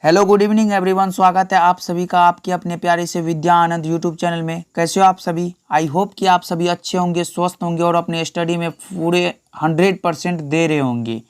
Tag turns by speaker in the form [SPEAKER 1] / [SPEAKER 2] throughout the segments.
[SPEAKER 1] Hello good evening everyone, स्वागत है आप सभी का आपके अपने प्यारे से विद्या आनंद यूट्यूब चैनल में। कैसे हो आप सभी? आई होप कि आप सभी अच्छे होंगे, स्वस्थ होंगे और अपने स्टडी में पूरे 100% दे रहे होंगे।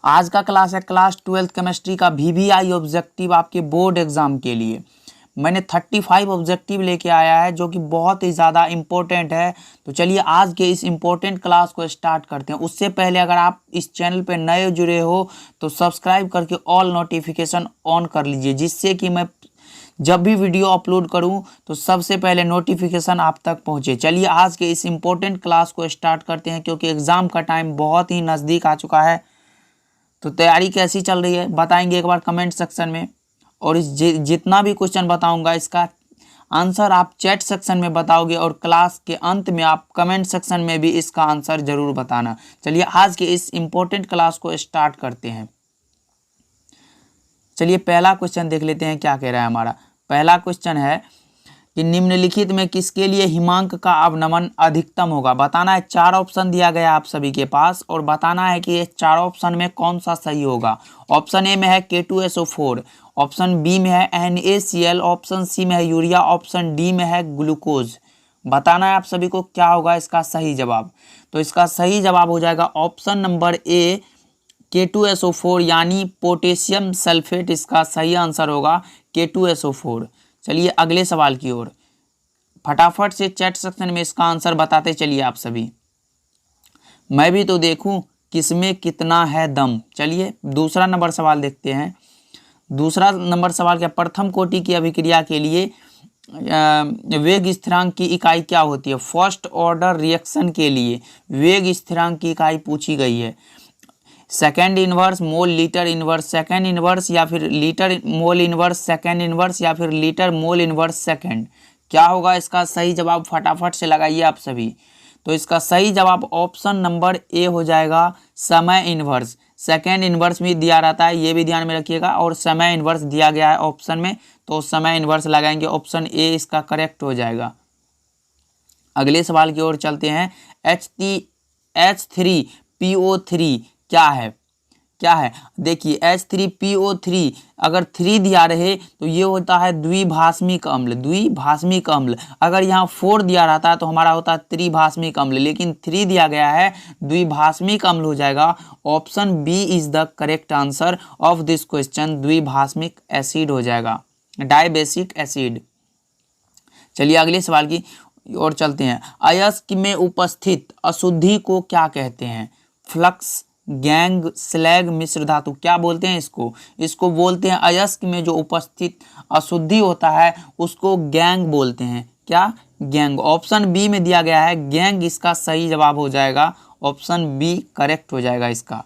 [SPEAKER 1] आज का क्लास है क्लास 12th केमिस्ट्री का VVI ऑब्जेक्टिव आपके बोर्ड एग्जाम के लिए। मैंने 35 ऑब्जेक्टिव लेके आया है जो कि बहुत ही ज़्यादा इम्पोर्टेंट है। तो चलिए आज के इस इम्पोर्टेंट क्लास को स्टार्ट करते हैं। उससे पहले अगर आप इस चैनल पे नए जुड़े हो तो सब्सक्राइब करके ऑल नोटिफिकेशन ऑन कर लीजिए, जिससे कि मैं जब भी वीडियो अपलोड करूं तो सबसे पहले नोटिफिकेशन आप तक पहुंचे। चलिए आज के इस इम्पोर्टेंट क्लास को स्टार्ट करते हैं, क्योंकि एग्ज़ाम का टाइम बहुत ही नज़दीक आ चुका है। तो तैयारी कैसी चल रही है बताएंगे एक बार कमेंट सेक्शन में। और इस जितना भी क्वेश्चन बताऊंगा इसका आंसर आप चैट सेक्शन में बताओगे और क्लास के अंत में आप कमेंट सेक्शन में भी इसका आंसर जरूर बताना। चलिए आज के इस इम्पोर्टेंट क्लास को स्टार्ट करते हैं। चलिए पहला क्वेश्चन देख लेते हैं क्या कह रहा है हमारा। पहला क्वेश्चन है कि निम्नलिखित में किसके लिए हिमांक का अवनमन अधिकतम होगा। बताना है, 4 ऑप्शन दिया गया आप सभी के पास और बताना है कि ये 4 ऑप्शन में कौन सा सही होगा। ऑप्शन ए में है K2SO4, ऑप्शन बी में है NaCl, ऑप्शन सी में है यूरिया, ऑप्शन डी में है ग्लूकोज। बताना है आप सभी को क्या होगा इसका सही जवाब। तो इसका सही जवाब हो जाएगा ऑप्शन नंबर ए K2SO4 यानी पोटेशियम सल्फेट। इसका सही आंसर होगा K2SO4। चलिए अगले सवाल की ओर फटाफट से चैट सेक्शन में इसका आंसर बताते चलिए आप सभी, मैं भी तो देखूं किसमें कितना है दम। चलिए दूसरा नंबर सवाल देखते हैं। दूसरा नंबर सवाल क्या, प्रथम कोटि की अभिक्रिया के लिए वेग स्थिरांक की इकाई क्या होती है। फर्स्ट ऑर्डर रिएक्शन के लिए वेग स्थिरांक की इकाई पूछी गई है। Second inverse, mole litre inverse second inverse, या फिर litre mole inverse second inverse, या फिर लीटर मोल इनवर्स सेकेंड। क्या होगा इसका सही जवाब, फटाफट से लगाइए आप सभी। तो इसका सही जवाब ऑप्शन नंबर ए हो जाएगा, समय इनवर्स। सेकेंड इनवर्स भी दिया रहता है, ये भी ध्यान में रखिएगा, और समय इनवर्स दिया गया है ऑप्शन में, तो समय इनवर्स लगाएंगे। ऑप्शन ए इसका करेक्ट हो जाएगा। अगले सवाल की ओर चलते हैं। H3PO3 क्या है देखिए, H3PO3 अगर 3 दिया रहे तो ये होता है द्विभाषमिक अम्ल। अगर यहाँ 4 दिया रहता है तो हमारा होता है त्रिभाषमिक अम्ल, लेकिन 3 दिया गया है द्विभाषमिक अम्ल हो जाएगा। Option B is the correct answer of this question, द्विभाषमिक एसिड हो जाएगा, डाइबेसिक एसिड। चलिए अगले सवाल की ओर चलते हैं। अयस्क में उपस्थित अशुद्धि को क्या कहते हैं। फ्लक्स, गैंग, स्लैग, मिश्र धातु। क्या बोलते हैं इसको बोलते हैं, अयस्क में जो उपस्थित अशुद्धि होता है उसको गैंग बोलते हैं। क्या, गैंग। ऑप्शन बी में दिया गया है गैंग, इसका सही जवाब हो जाएगा ऑप्शन बी करेक्ट हो जाएगा इसका।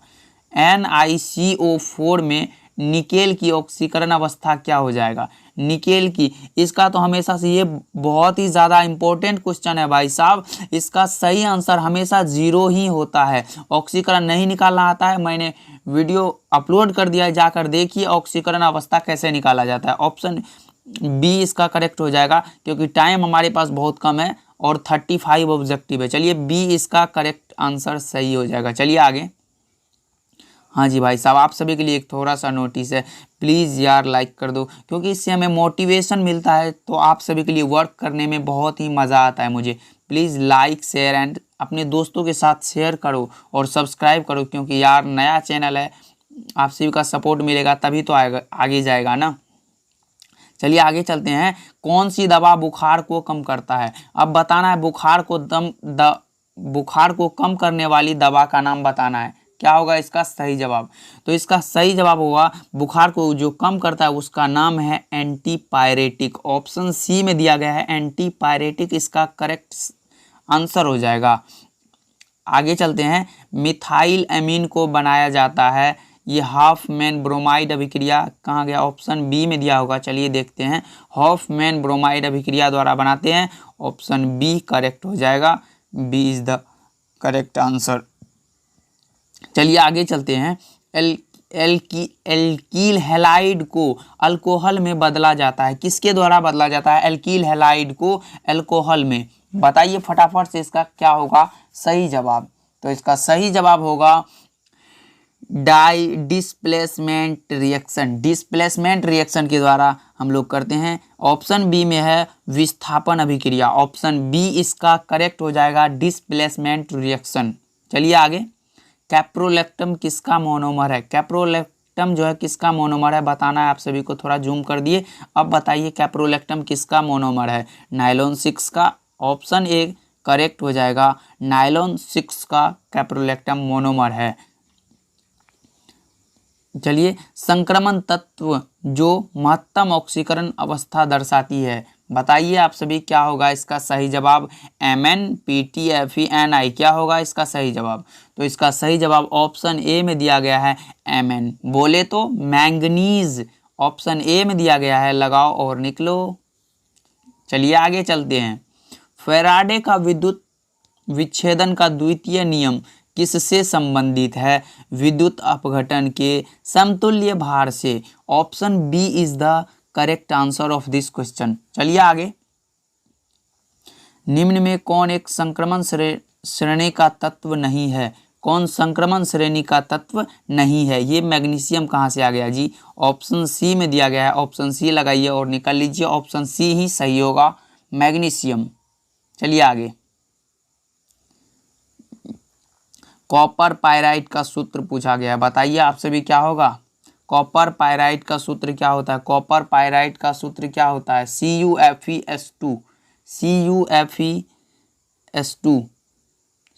[SPEAKER 1] NiCO4 में निकेल की ऑक्सीकरण अवस्था क्या हो जाएगा। निकेल की, इसका तो हमेशा से ये बहुत ही ज़्यादा इम्पोर्टेंट क्वेश्चन है भाई साहब। इसका सही आंसर हमेशा 0 ही होता है। ऑक्सीकरण नहीं निकालना आता है, मैंने वीडियो अपलोड कर दिया है, जाकर देखिए ऑक्सीकरण अवस्था कैसे निकाला जाता है। ऑप्शन बी इसका करेक्ट हो जाएगा, क्योंकि टाइम हमारे पास बहुत कम है और 35 ऑब्जेक्टिव है। चलिए बी इसका करेक्ट आंसर सही हो जाएगा। चलिए आगे। हाँ जी भाई साहब, आप सभी के लिए एक थोड़ा सा नोटिस है, प्लीज़ यार लाइक कर दो, क्योंकि इससे हमें मोटिवेशन मिलता है, तो आप सभी के लिए वर्क करने में बहुत ही मज़ा आता है मुझे। प्लीज़ लाइक, शेयर एंड अपने दोस्तों के साथ शेयर करो और सब्सक्राइब करो, क्योंकि यार नया चैनल है, आप सभी का सपोर्ट मिलेगा तभी तो आगे जाएगा ना। चलिए आगे चलते हैं। कौन सी दवा बुखार को कम करता है। अब बताना है बुखार को कम करने वाली दवा का नाम बताना है। क्या होगा इसका सही जवाब। तो इसका सही जवाब होगा, बुखार को जो कम करता है उसका नाम है एंटीपायरेटिक। ऑप्शन सी में दिया गया है एंटीपायरेटिक, इसका करेक्ट आंसर हो जाएगा। आगे चलते हैं। मिथाइल एमीन को बनाया जाता है, ये हॉफमैन ब्रोमाइड अभिक्रिया कहाँ गया, ऑप्शन बी में दिया होगा। चलिए देखते हैं, हॉफमैन ब्रोमाइड अभिक्रिया द्वारा बनाते हैं। ऑप्शन बी करेक्ट हो जाएगा, B is the correct answer. चलिए आगे चलते हैं। एल्कील हैलाइड को अल्कोहल में बदला जाता है, किसके द्वारा बदला जाता है एल्कील हैलाइड को अल्कोहल में। बताइए फटाफट से इसका क्या होगा सही जवाब। तो इसका सही जवाब होगा डाई डिस्प्लेसमेंट रिएक्शन, डिस्प्लेसमेंट रिएक्शन के द्वारा हम लोग करते हैं। ऑप्शन बी में है विस्थापन अभिक्रिया, ऑप्शन बी इसका करेक्ट हो जाएगा, डिस्प्लेसमेंट रिएक्शन। चलिए आगे, कैप्रोलैक्टम किसका मोनोमर है? कैप्रोलैक्टम जो है किसका मोनोमर है बताना है आप सभी को, थोड़ा जूम कर दिए। अब बताइए कैप्रोलैक्टम किसका मोनोमर है? नायलॉन 6 का, ऑप्शन ए करेक्ट हो जाएगा, नायलॉन 6 का कैप्रोलैक्टम मोनोमर है। चलिए, संक्रमण तत्व जो महत्तम ऑक्सीकरण अवस्था दर्शाती है, बताइए आप सभी क्या होगा इसका सही जवाब? Mn Pt Fe Ni, क्या होगा इसका सही जवाब? तो इसका सही जवाब ऑप्शन ए में दिया गया है Mn। बोले तो मैंगनीज, ऑप्शन ए में दिया गया है, लगाओ और निकलो। चलिए आगे चलते हैं। फैराडे का विद्युत विच्छेदन का द्वितीय नियम किससे संबंधित है? विद्युत अपघटन के समतुल्य भार से। Option B is the correct answer of this question. चलिए आगे, निम्न में कौन एक संक्रमण श्रेणी का तत्व नहीं है? कौन संक्रमण श्रेणी का तत्व नहीं है? ये मैग्नीशियम कहाँ से आ गया जी? ऑप्शन सी में दिया गया है, ऑप्शन सी लगाइए और निकल लीजिए, ऑप्शन सी ही सही होगा, मैग्नीशियम। चलिए आगे, कॉपर पायराइट का सूत्र पूछा गया है, बताइए आप सभी क्या होगा? कॉपर पायराइट का सूत्र क्या होता है? कॉपर पायराइट का सूत्र क्या होता है? CuFeS2, CuFeS2,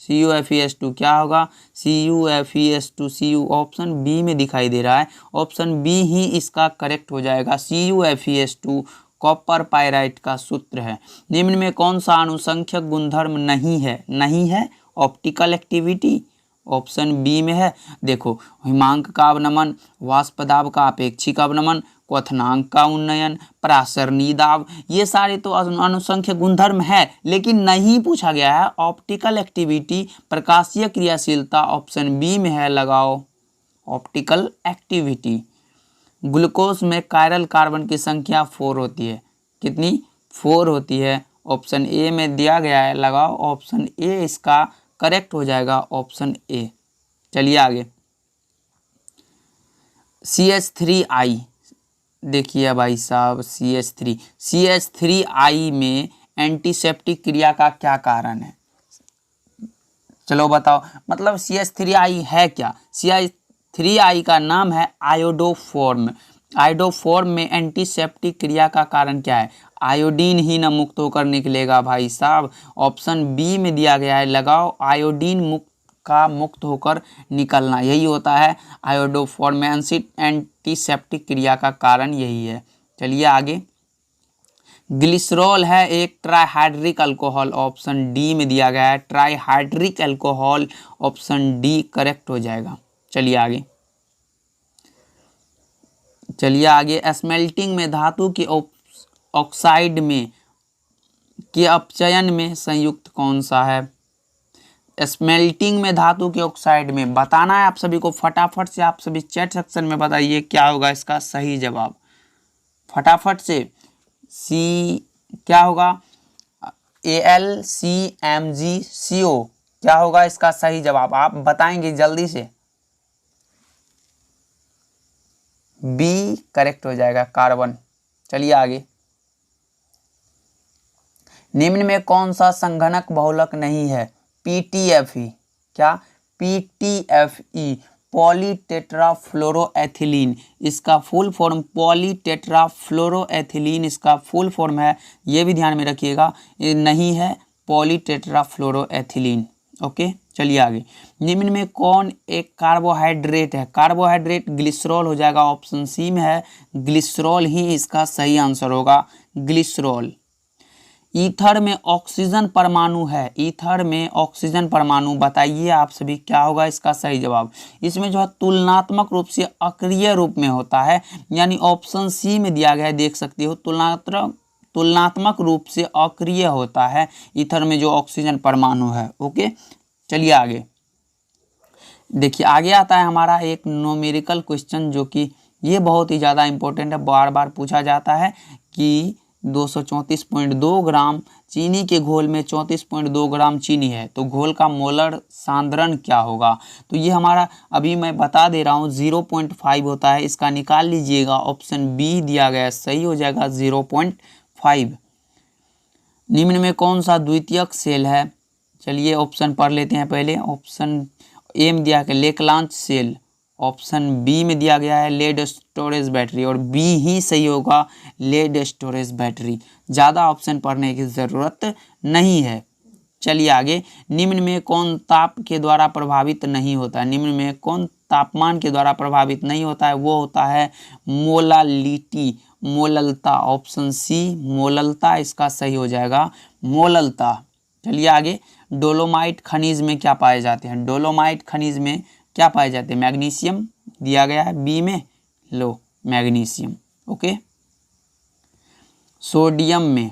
[SPEAKER 1] CuFeS2 क्या होगा? CuFeS2, Cu ऑप्शन बी में दिखाई दे रहा है, ऑप्शन बी ही इसका करेक्ट हो जाएगा, CuFeS2 कॉपर पायराइट का सूत्र है। निम्न में कौन सा अनुसंख्यक गुणधर्म नहीं है? नहीं है ऑप्टिकल एक्टिविटी, ऑप्शन बी में है, देखो, हिमांक का अवनमन, वाष्प दाब का अपेक्षिक अवनमन, क्वथनांक का उन्नयन, परासरणी दाब, ये सारे तो अनुसंख्यक गुणधर्म है, लेकिन नहीं पूछा गया है ऑप्टिकल एक्टिविटी, प्रकाशीय क्रियाशीलता, ऑप्शन बी में है, लगाओ ऑप्टिकल एक्टिविटी। ग्लूकोज में कायरल कार्बन की संख्या 4 होती है, कितनी? 4 होती है, ऑप्शन ए में दिया गया है, लगाओ ऑप्शन ए इसका करेक्ट हो जाएगा, ऑप्शन ए। चलिए आगे, CH3I, देखिए भाई साहब, CH3I में एंटीसेप्टिक क्रिया का क्या कारण है? चलो बताओ, मतलब CH3I है क्या? CH3I का नाम है आयोडोफॉर्म। आयोडोफॉर्म में एंटीसेप्टिक क्रिया का कारण क्या है? आयोडीन ही न मुक्त होकर निकलेगा भाई साहब, ऑप्शन बी में दिया गया है, लगाओ आयोडीन मुक्त होकर निकलना, यही होता है आयोडोफॉर्म में एंटीसेप्टिक क्रिया का कारण यही है। चलिए आगे, ग्लिसरॉल है एक ट्राइहाइड्रिक अल्कोहल, ऑप्शन डी में दिया गया है, trihydric alcohol, option D correct हो जाएगा। चलिए आगे, स्मेल्टिंग में धातु के ऑक्साइड में के अपचयन में संयुक्त कौन सा है? स्मेल्टिंग में धातु के ऑक्साइड में बताना है आप सभी को, फटाफट से आप सभी चैट सेक्शन में बताइए क्या होगा इसका सही जवाब, फटाफट से। सी क्या होगा? AlCMgCO, क्या होगा इसका सही जवाब? आप बताएंगे जल्दी से। बी करेक्ट हो जाएगा, कार्बन। चलिए आगे, निम्न में कौन सा संघनक बहुलक नहीं है? PTFE, क्या? PTFE, पॉलीटेट्राफ्लोरोएथिलीन, इसका फुल फॉर्म पॉलीटेट्राफ्लोरोएथिलीन इसका फुल फॉर्म है, ये भी ध्यान में रखिएगा, ये नहीं है पॉलीटेट्राफ्लोरोएथिलीन। ओके, चलिए आगे, निम्न में कौन एक कार्बोहाइड्रेट है? कार्बोहाइड्रेट ग्लिसरॉल हो जाएगा, ऑप्शन सी में है, ग्लिसरॉल ही इसका सही आंसर होगा, ग्लिसरॉल। ईथर में ऑक्सीजन परमाणु है, ईथर में ऑक्सीजन परमाणु, बताइए आप सभी क्या होगा इसका सही जवाब? इसमें जो है तुलनात्मक रूप से अक्रिय रूप में होता है, यानी ऑप्शन सी में दिया गया है, देख सकते हो, तुलनात्मक रूप से अक्रिय होता है ईथर में जो ऑक्सीजन परमाणु है। ओके, चलिए आगे, देखिए आगे आता है हमारा एक न्यूमेरिकल क्वेश्चन, जो कि ये बहुत ही ज़्यादा इंपॉर्टेंट है, बार बार पूछा जाता है कि 234.2 ग्राम, चीनी के घोल में 34.2 ग्राम चीनी है, तो घोल का मोलर सांद्रण क्या होगा? तो ये हमारा अभी मैं बता दे रहा हूँ 0.5 होता है, इसका निकाल लीजिएगा। ऑप्शन बी दिया गया सही हो जाएगा 0.5। निम्न में कौन सा द्वितीयक सेल है? चलिए ऑप्शन पढ़ लेते हैं पहले। ऑप्शन ए में दिया गया लेकलांच सेल, ऑप्शन बी में दिया गया है लेड स्टोरेज बैटरी, और बी ही सही होगा लेड स्टोरेज बैटरी। ज़्यादा ऑप्शन पढ़ने की ज़रूरत नहीं है। चलिए आगे। निम्न में कौन ताप के द्वारा प्रभावित नहीं होता है? निम्न में कौन तापमान के द्वारा प्रभावित नहीं होता है? वो होता है मोलालिटी, मोललता। ऑप्शन सी मोललता इसका सही हो जाएगा, मोललता। चलिए आगे। डोलोमाइट खनिज में क्या पाए जाते हैं? डोलोमाइट खनिज में क्या पाए जाते हैं? मैग्नीशियम दिया गया है बी में, लो मैग्नीशियम। ओके। सोडियम में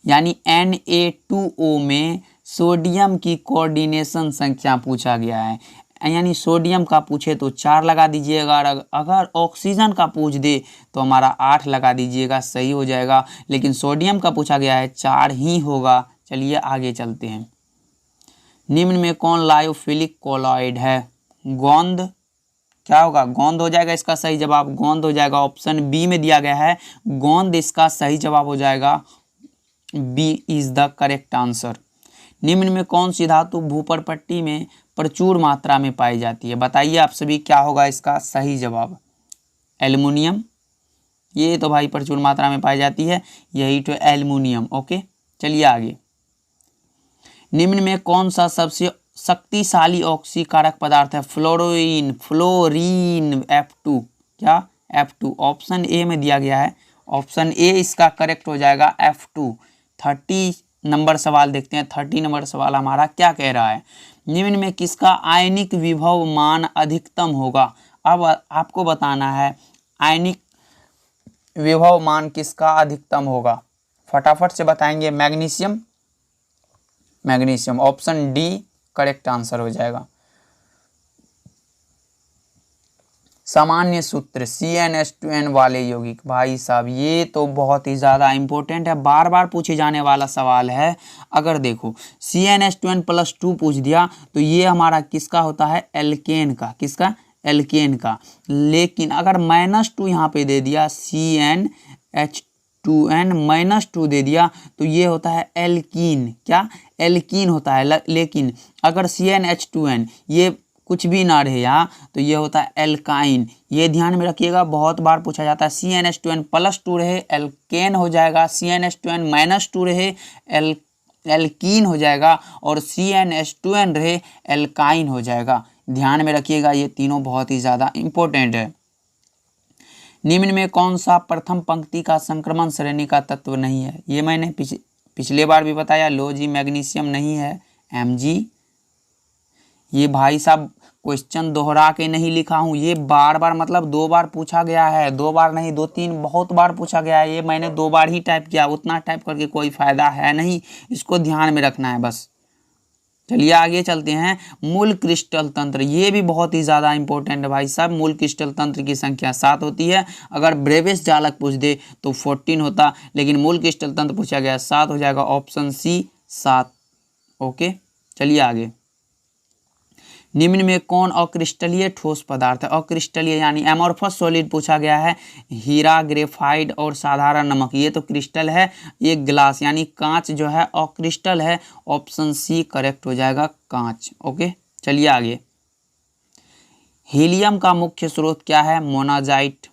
[SPEAKER 1] यानी Na2O में सोडियम की कोऑर्डिनेशन संख्या पूछा गया है, यानी सोडियम का पूछे तो 4 लगा दीजिएगा, अगर ऑक्सीजन का पूछ दे तो हमारा 8 लगा दीजिएगा, सही हो जाएगा। लेकिन सोडियम का पूछा गया है 4 ही होगा। चलिए आगे चलते हैं। निम्न में कौन लायोफिलिक कोलॉइड है? गोंद क्या होगा? गोंद हो जाएगा इसका सही जवाब, गोंद हो जाएगा। ऑप्शन बी में दिया गया है गोंद इसका सही जवाब हो जाएगा, B is the correct answer. निम्न में कौन सी धातु भूपर्पट्टी में प्रचुर मात्रा में पाई जाती है? बताइए आप सभी क्या होगा इसका सही जवाब? एल्युमिनियम, ये तो भाई प्रचुर मात्रा में पाई जाती है, यही तो एल्युमिनियम। ओके चलिए आगे। निम्न में कौन सा सबसे शक्तिशाली ऑक्सीकारक पदार्थ है? फ्लोरीन, फ्लोरीन F2, क्या F2? ऑप्शन ए में दिया गया है, ऑप्शन ए इसका करेक्ट हो जाएगा F2। 30 नंबर सवाल देखते हैं। 30 नंबर सवाल हमारा क्या कह रहा है? निम्न में किसका आयनिक विभव मान अधिकतम होगा? अब आपको बताना है आयनिक विभव मान किसका अधिकतम होगा, फटाफट से बताएंगे। Magnesium, magnesium. Option D correct answer हो जाएगा। सामान्य सूत्र CnH2n वाले यौगिक, भाई साहब ये तो बहुत ही ज़्यादा इंपॉर्टेंट है, बार बार पूछे जाने वाला सवाल है। अगर देखो CnH2n+2 पूछ दिया तो ये हमारा किसका होता है? एल्केन का। किसका? एल्केन का। लेकिन अगर -2 यहाँ पे दे दिया, CnH2n-2 दे दिया तो ये होता है एल्कीन। क्या? एल्कीन होता है। लेकिन अगर CnH2n ये कुछ भी ना रहे यहाँ तो ये होता है एल्काइन। ये ध्यान में रखिएगा, बहुत बार पूछा जाता है। CnH2n+2 रहे एल्केन हो जाएगा, CnH2n-2 रहे एल्कीन हो जाएगा, और CnH2n रहे एल्काइन हो जाएगा। ध्यान में रखिएगा, ये तीनों बहुत ही ज़्यादा इंपॉर्टेंट है। निम्न में कौन सा प्रथम पंक्ति का संक्रमण श्रेणी का तत्व नहीं है? ये मैंने पिछले बार भी बताया, लो जी मैग्नीशियम नहीं है, Mg। ये भाई साहब क्वेश्चन दोहरा के नहीं लिखा हूँ, ये बार बार मतलब 2 बार पूछा गया है, 2 बार नहीं 2-3 बहुत बार पूछा गया है। ये मैंने 2 बार ही टाइप किया, उतना टाइप करके कोई फायदा है नहीं, इसको ध्यान में रखना है बस। चलिए आगे चलते हैं। मूल क्रिस्टल तंत्र, ये भी बहुत ही ज़्यादा इंपॉर्टेंट है भाई साहब। मूल क्रिस्टल तंत्र की संख्या 7 होती है। अगर ब्रेविस जालक पूछ दे तो 14 होता, लेकिन मूल क्रिस्टल तंत्र पूछा गया 7 हो जाएगा, ऑप्शन सी 7। ओके चलिए आगे। निम्न में कौन अक्रिस्टलीय ठोस पदार्थ है? अक्रिस्टलीय यानी एमोर्फस सॉलिड पूछा गया है। हीरा, ग्रेफाइट और साधारण नमक, ये तो क्रिस्टल है। ये ग्लास यानी कांच जो है अक्रिस्टल है, ऑप्शन सी करेक्ट हो जाएगा, कांच। ओके चलिए आगे। हीलियम का मुख्य स्रोत क्या है? मोनाजाइट।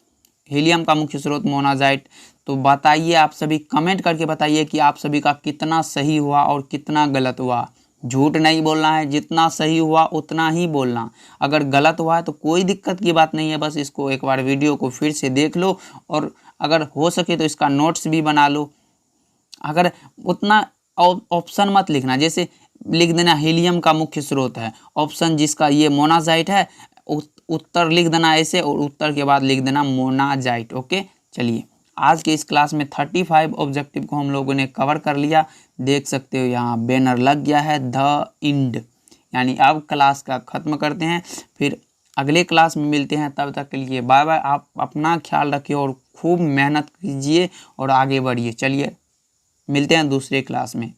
[SPEAKER 1] हीलियम का मुख्य स्रोत मोनाजाइट। तो बताइए आप सभी, कमेंट करके बताइए कि आप सभी का कितना सही हुआ और कितना गलत हुआ। झूठ नहीं बोलना है, जितना सही हुआ उतना ही बोलना। अगर गलत हुआ है तो कोई दिक्कत की बात नहीं है, बस इसको एक बार वीडियो को फिर से देख लो, और अगर हो सके तो इसका नोट्स भी बना लो। अगर उतना ऑप्शन मत लिखना, जैसे लिख देना हीलियम का मुख्य स्रोत है, ऑप्शन जिसका ये मोनाजाइट है, उत्तर लिख देना ऐसे, और उत्तर के बाद लिख देना मोनाजाइट। ओके चलिए, आज के इस क्लास में 35 ऑब्जेक्टिव को हम लोगों ने कवर कर लिया। देख सकते हो यहाँ बैनर लग गया है, द इंड, यानी अब क्लास का ख़त्म करते हैं, फिर अगले क्लास में मिलते हैं। तब तक के लिए बाय बाय। आप अपना ख्याल रखिए और खूब मेहनत कीजिए और आगे बढ़िए। चलिए मिलते हैं दूसरे क्लास में।